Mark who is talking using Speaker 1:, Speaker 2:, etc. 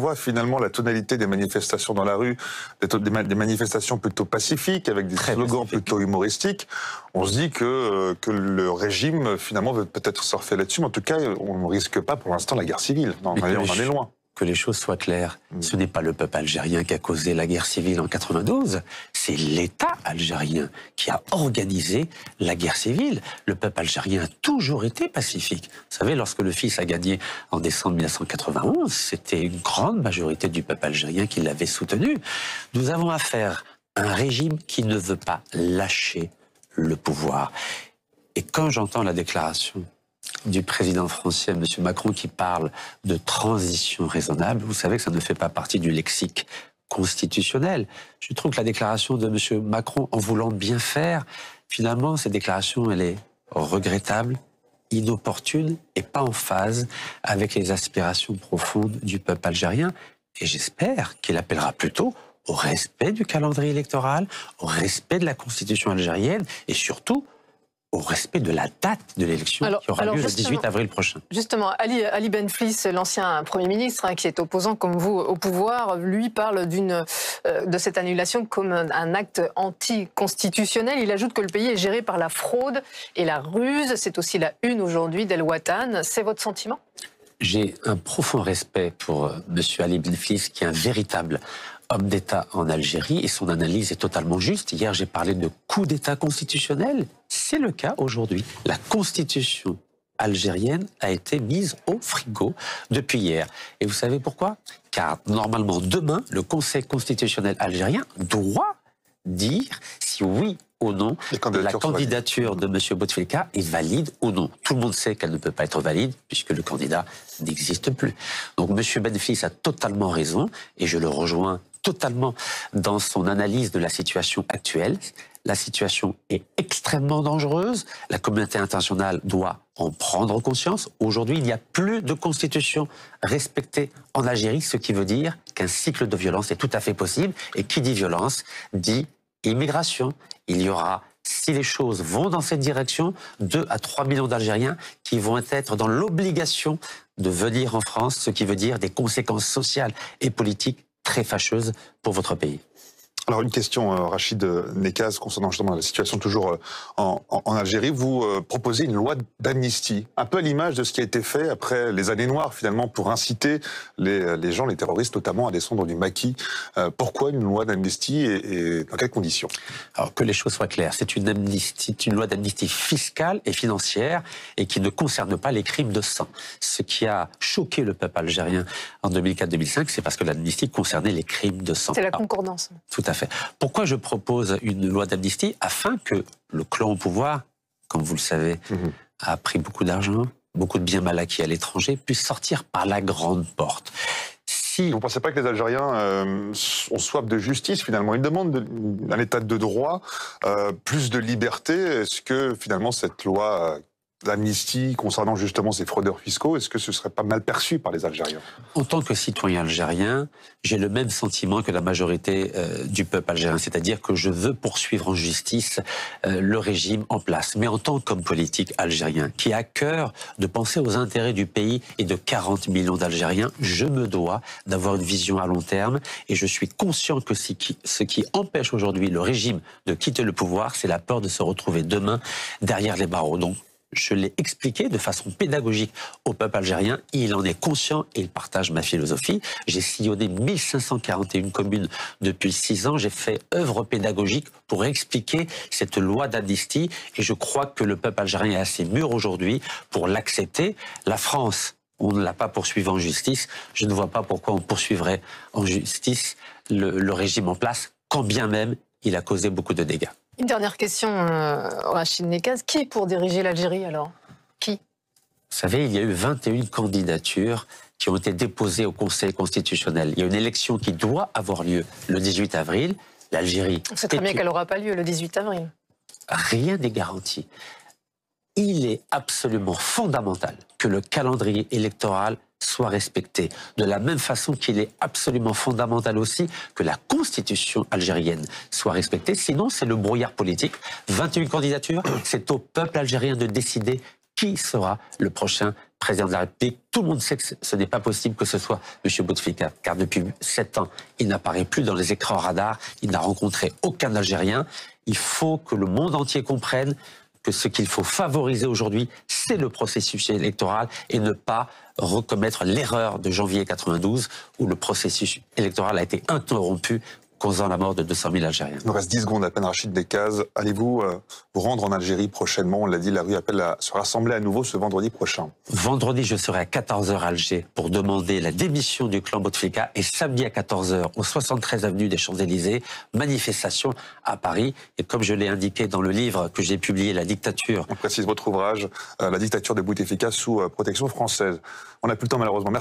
Speaker 1: voit finalement la tonalité des manifestations dans la rue, des manifestations plutôt pacifiques, avec des slogans plutôt humoristiques, on se dit que le régime finalement veut peut-être surfer là-dessus, mais en tout cas, on ne risque pas pour l'instant la guerre civile. Non, on en est loin.
Speaker 2: Que les choses soient claires, ce n'est pas le peuple algérien qui a causé la guerre civile en 92, c'est l'État algérien qui a organisé la guerre civile. Le peuple algérien a toujours été pacifique. Vous savez, lorsque le fils a gagné en décembre 1991, c'était une grande majorité du peuple algérien qui l'avait soutenu. Nous avons affaire à un régime qui ne veut pas lâcher le pouvoir. Et quand j'entends la déclaration du président français, M. Macron, qui parle de transition raisonnable, vous savez que ça ne fait pas partie du lexique constitutionnel. Je trouve que la déclaration de M. Macron, en voulant bien faire, finalement, cette déclaration, elle est regrettable, inopportune et pas en phase avec les aspirations profondes du peuple algérien. Et j'espère qu'il appellera plutôt au respect du calendrier électoral, au respect de la constitution algérienne et surtout au respect de la date de l'élection qui aura lieu le 18 avril prochain.
Speaker 3: Justement, Ali Benflis, l'ancien Premier ministre, qui est opposant comme vous au pouvoir, lui parle de cette annulation comme un acte anticonstitutionnel. Il ajoute que le pays est géré par la fraude et la ruse. C'est aussi la une aujourd'hui d'El Watan. C'est votre sentiment ?
Speaker 2: J'ai un profond respect pour M. Ali Benflis, qui est un véritable homme d'État en Algérie, et son analyse est totalement juste. Hier, j'ai parlé de coup d'État constitutionnel. C'est le cas aujourd'hui. La constitution algérienne a été mise au frigo depuis hier. Et vous savez pourquoi ? Car normalement, demain, le Conseil constitutionnel algérien doit dire si oui ou non la candidature de M. Bouteflika est valide ou non. Tout le monde sait qu'elle ne peut pas être valide puisque le candidat n'existe plus. Donc M. Benflis a totalement raison et je le rejoins totalement dans son analyse de la situation actuelle. La situation est extrêmement dangereuse. La communauté internationale doit en prendre conscience. Aujourd'hui, il n'y a plus de constitution respectée en Algérie, ce qui veut dire qu'un cycle de violence est tout à fait possible. Et qui dit violence dit immigration. Il y aura, si les choses vont dans cette direction, 2 à 3 millions d'Algériens qui vont être dans l'obligation de venir en France, ce qui veut dire des conséquences sociales et politiques très fâcheuses pour votre pays.
Speaker 1: Alors une question, Rachid Nekaz, concernant justement la situation toujours en Algérie. Vous proposez une loi d'amnistie, un peu à l'image de ce qui a été fait après les années noires finalement, pour inciter les gens, les terroristes notamment, à descendre du maquis. Pourquoi une loi d'amnistie et dans quelles conditions ?
Speaker 2: Alors que les choses soient claires, c'est une loi d'amnistie fiscale et financière et qui ne concerne pas les crimes de sang. Ce qui a choqué le peuple algérien en 2004-2005, c'est parce que l'amnistie concernait les crimes de sang.
Speaker 3: C'est la concordance.
Speaker 2: Tout à fait. Pourquoi je propose une loi d'amnistie ? Afin que le clan au pouvoir, comme vous le savez, a pris beaucoup d'argent, beaucoup de biens mal acquis à l'étranger, puisse sortir par la grande porte. Si...
Speaker 1: Vous ne pensez pas que les Algériens ont soif de justice finalement ? Ils demandent un état de droit, plus de liberté. Est-ce que finalement cette loi d'amnistie concernant justement ces fraudeurs fiscaux, est-ce que ce serait pas mal perçu par les Algériens ?
Speaker 2: En tant que citoyen algérien, j'ai le même sentiment que la majorité du peuple algérien, c'est-à-dire que je veux poursuivre en justice le régime en place. Mais en tant qu'homme politique algérien, qui a à cœur de penser aux intérêts du pays et de 40 millions d'Algériens, je me dois d'avoir une vision à long terme et je suis conscient que ce qui empêche aujourd'hui le régime de quitter le pouvoir, c'est la peur de se retrouver demain derrière les barreaux. Donc, je l'ai expliqué de façon pédagogique au peuple algérien. Il en est conscient et il partage ma philosophie. J'ai sillonné 1541 communes depuis 6 ans. J'ai fait œuvre pédagogique pour expliquer cette loi d'amnistie et je crois que le peuple algérien est assez mûr aujourd'hui pour l'accepter. La France, on ne l'a pas poursuivi en justice. Je ne vois pas pourquoi on poursuivrait en justice le régime en place, quand bien même il a causé beaucoup de dégâts.
Speaker 3: Une dernière question, Rachid Nekaz. Qui est pour diriger l'Algérie alors ? Qui ?
Speaker 2: Vous savez, il y a eu 21 candidatures qui ont été déposées au Conseil constitutionnel. Il y a une élection qui doit avoir lieu le 18 avril. L'Algérie...
Speaker 3: On sait très bien qu'elle n'aura pas lieu le 18 avril.
Speaker 2: Rien n'est garanti. Il est absolument fondamental que le calendrier électoral soit respecté. De la même façon qu'il est absolument fondamental aussi que la constitution algérienne soit respectée. Sinon, c'est le brouillard politique. 21 candidatures, c'est au peuple algérien de décider qui sera le prochain président de la République. Tout le monde sait que ce n'est pas possible que ce soit M. Bouteflika, car depuis 7 ans, il n'apparaît plus dans les écrans radars, il n'a rencontré aucun Algérien. Il faut que le monde entier comprenne que ce qu'il faut favoriser aujourd'hui, c'est le processus électoral et ne pas recommettre l'erreur de janvier 92 où le processus électoral a été interrompu, causant la mort de 200 000 Algériens.
Speaker 1: Il nous reste 10 secondes à peine, Rachid Nekaz. Allez-vous vous rendre en Algérie prochainement? On l'a dit, la rue appelle à se rassembler à nouveau ce vendredi prochain.
Speaker 2: Vendredi, je serai à 14h à Alger pour demander la démission du clan Bouteflika et samedi à 14h au 73 avenue des Champs-Élysées, manifestation à Paris. Et comme je l'ai indiqué dans le livre que j'ai publié, La dictature.
Speaker 1: On précise votre ouvrage, La dictature de Bouteflika sous protection française. On n'a plus le temps malheureusement. Merci.